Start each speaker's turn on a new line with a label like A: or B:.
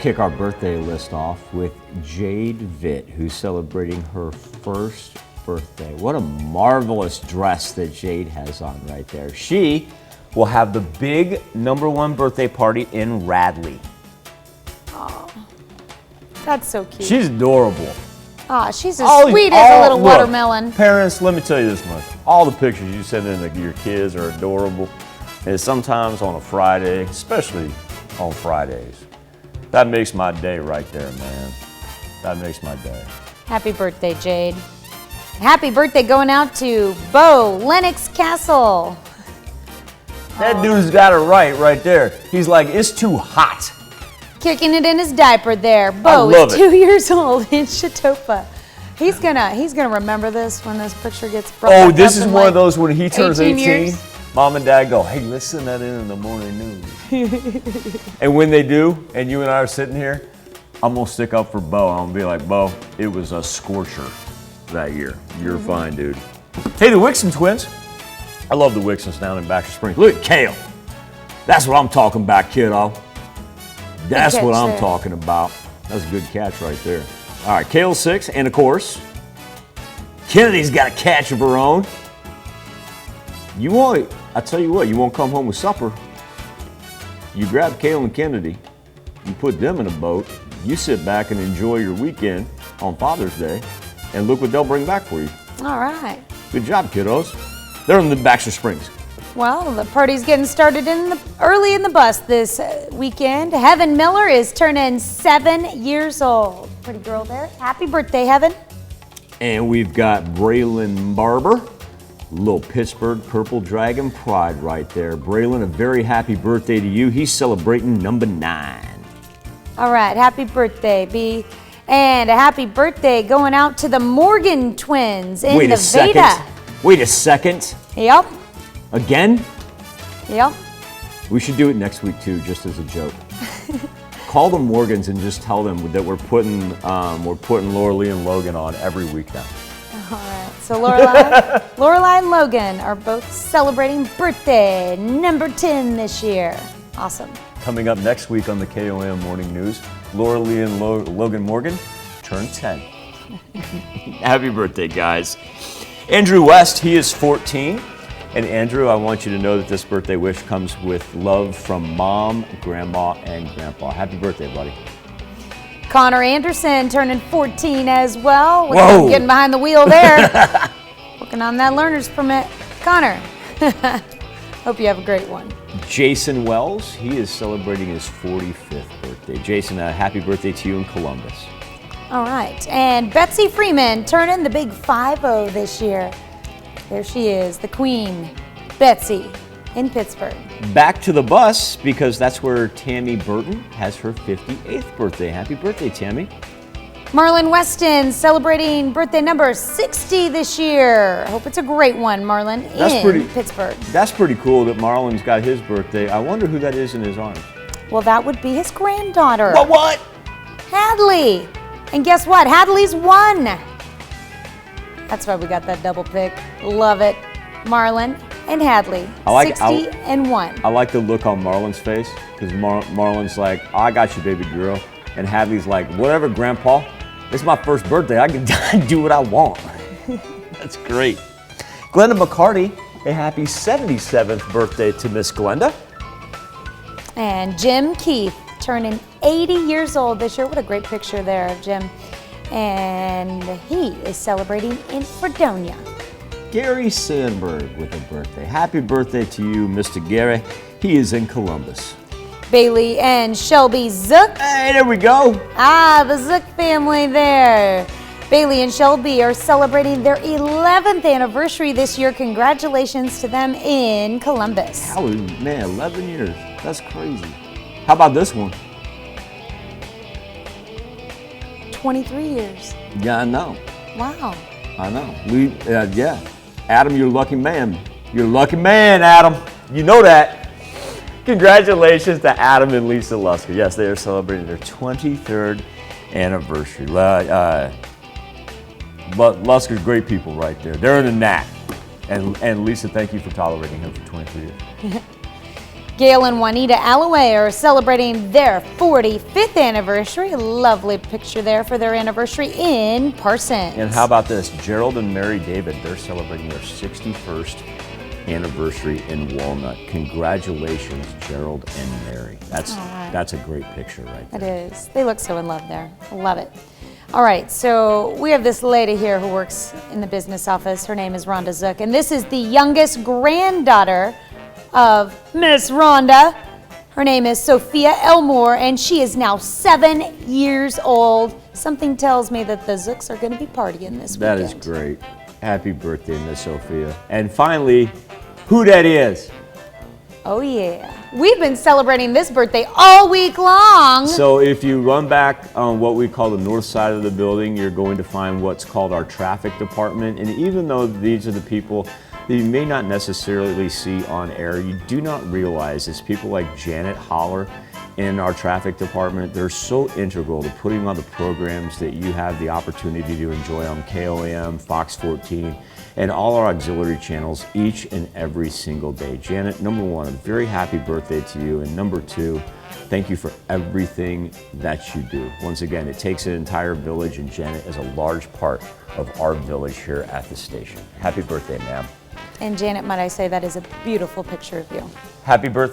A: Kick our birthday list off with Jade Vitt, who's celebrating her first birthday. What a marvelous dress that Jade has on right there. She will have the big #1 birthday party in Radley.
B: Oh, that's so cute.
A: She's adorable.
B: Oh, she's as sweet as a little watermelon.
A: Parents, let me tell you this much. All the pictures you send in to your kids are adorable. And sometimes on a Friday, especially on Fridays, that makes my day right there, man. That makes my day.
B: Happy birthday, Jade. Happy birthday going out to Beau, Lennox, Cassell.
A: That dude's got it right there. He's like, it's too hot.
B: Kicking it in his diaper there. Beau is 2 years old in Chatopa. He's gonna remember this when this picture gets brought
A: Oh,
B: up
A: this is
B: in
A: one
B: like
A: of those when he turns 18.
B: years.
A: Mom and Dad go, hey, let's send that in the morning news. And when they do, and you and I are sitting here, I'm gonna stick up for Beau. I'm gonna be like, Beau, it was a scorcher that year. You're fine, dude. Hey, the Wixon twins. I love the Wixons down in Baxter Springs. Look at Kale. That's what I'm talking about, kiddo. That's what I'm talking about. That's a good catch right there. All right, Kale's 6, and of course, Kennedy's got a catch of her own. I tell you what, you won't come home with supper. You grab Kale and Kennedy, you put them in a boat, you sit back and enjoy your weekend on Father's Day, and look what they'll bring back for you.
B: All right.
A: Good job, kiddos. They're in the Baxter Springs.
B: Well, the party's getting started early in the bus this weekend. Heavin Miller is turning 7 years old. Pretty girl there. Happy birthday, Heavin.
A: And we've got Braylen Barber, little Pittsburgh Purple Dragon pride right there. Braylen, a very happy birthday to you. He's celebrating #9.
B: All right, happy birthday, B. And a happy birthday going out to the Morgan twins in Nevada.
A: Wait a second.
B: Yep.
A: Again?
B: Yep.
A: We should do it next week too, just as a joke. Call the Morgans and just tell them that we're putting Loralie and Logan on every week now.
B: All right. So Loralie and Logan are both celebrating birthday #10 this year. Awesome.
A: Coming up next week on the KOM Morning News, Loralie and Logan Morgan turn 10. Happy birthday, guys. Andrew West, he is 14. And Andrew, I want you to know that this birthday wish comes with love from Mom, Grandma, and Grandpa. Happy birthday, buddy.
B: Connor Anderson turning 14 as well.
A: Whoa.
B: Getting behind the wheel there. Working on that learner's permit. Connor, hope you have a great one.
A: Jason Wells, he is celebrating his 45th birthday. Jason, happy birthday to you in Columbus.
B: All right. And Betsy Freeman turning the big 50 this year. There she is, the queen, Betsy, in Pittsburgh.
A: Back to the bus, because that's where Tammy Burton has her 58th birthday. Happy birthday, Tammy.
B: Marlon Weston celebrating birthday number 60 this year. Hope it's a great one, Marlon, in Pittsburgh.
A: That's pretty cool that Marlon's got his birthday. I wonder who that is in his arms.
B: Well, that would be his granddaughter.
A: What?
B: Hadley. And guess what? Hadley's 1. That's why we got that double pick. Love it. Marlon and Hadley, 60 and 1.
A: I like the look on Marlon's face, because Marlon's like, oh, I got you, baby girl. And Hadley's like, whatever, Grandpa. It's my first birthday. I can do what I want. That's great. Glenda McCarty, a happy 77th birthday to Miss Glenda.
B: And Jim Keath turning 80 years old this year. What a great picture there of Jim. And he is celebrating in Fredonia.
A: Gary Sandberg with a birthday. Happy birthday to you, Mr. Gary. He is in Columbus.
B: Bailey and Shelby Zook.
A: Hey, there we go.
B: The Zook family there. Bailey and Shelby are celebrating their 11th anniversary this year. Congratulations to them in Columbus.
A: Oh, man, 11 years. That's crazy. How about this one?
B: 23 years.
A: Yeah, I know.
B: Wow.
A: I know. Yeah. Adam, you're a lucky man. You're a lucky man, Adam. You know that. Congratulations to Adam and Lisa Lusker. Yes, they are celebrating their 23rd anniversary. But Lusker's great people right there. They're in the knack. And Lisa, thank you for tolerating him for 23 years.
B: Gail and Juanita Alloway are celebrating their 45th anniversary. A lovely picture there for their anniversary in Parsons.
A: And how about this? Gerald and Mary David, they're celebrating their 61st anniversary in Walnut. Congratulations, Gerald and Mary. That's a great picture right there.
B: It is. They look so in love there. I love it. All right, so we have this lady here who works in the business office. Her name is Rhonda Zook, and this is the youngest granddaughter of Miss Rhonda. Her name is Sofia Elmore, and she is now 7 years old. Something tells me that the Zooks are going to be partying this weekend.
A: That is great. Happy birthday, Miss Sophia. And finally, who that is?
B: Oh yeah. We've been celebrating this birthday all week long.
A: So if you run back on what we call the north side of the building, you're going to find what's called our traffic department. And even though these are the people that you may not necessarily see on air, you do not realize it's people like Janet Holler in our traffic department. They're so integral to putting on the programs that you have the opportunity to enjoy on KOM, Fox 14, and all our auxiliary channels each and every single day. Janet, number one, a very happy birthday to you. And number two, thank you for everything that you do. Once again, it takes an entire village, and Janet is a large part of our village here at the station. Happy birthday, ma'am.
B: And Janet, might I say, that is a beautiful picture of you.
A: Happy birthday.